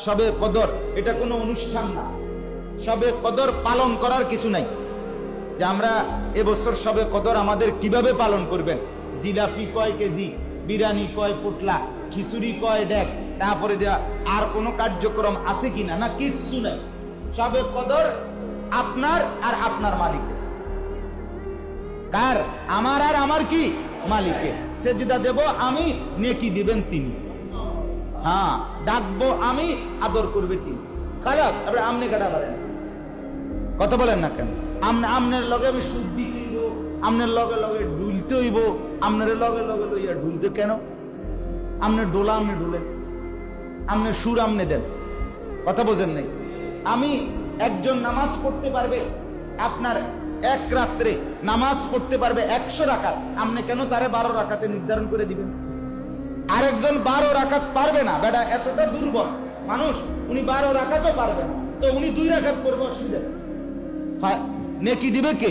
শবে কদর এটা কোনো অনুষ্ঠান না। শবে কদর পালন করার কিছু নাই যে আমরা এবছর শবে কদর আমাদের কিভাবে পালন করবেন। জিলাপি কয় কেজি, বিরিয়ানি কয় পোটলা, খিচুড়ি কয় ডেক, তারপরে যা আর কোনো কার্যক্রম আছে কিনা, না কিচ্ছু নাই। শবে কদর আপনার আর আপনার মালিকের। কার? আমার আর আমার কি মালিকের। সেজদা দেব আমি, নেকি দিবেন তিনি। হ্যাঁ, ডাকবো আমি, আদর করবে তিনি। খালাস। এবার আমনে কাটা পারেন কথা বলেন না কেন? আমনের লগে আমি শুদ্ধি দিব, আমনের লগে লগে ডুলতে হইব, আমনের লগে লগে লইয়া ডুলতে কেন? আমনে ডোলা আমনে ডুলেন, আমনে সুর আমনে দেন, কথা বোঝেন নাই? আমি একজন নামাজ পড়তে পারবে, আপনার এক রাত্রে নামাজ পড়তে পারবে 100 রাকাত, আমনে কেন তারে 12 রাকাতে নির্ধারণ করে দিবেন? আরেকজন 12 রাকাত পারবে না, বেটা এতটা দুর্বল মানুষ, উনি 12 রাকাতও পারবে না, তো উনি 2 রাকাত পড়বে, অসুবিধা নেকি দিবে কে?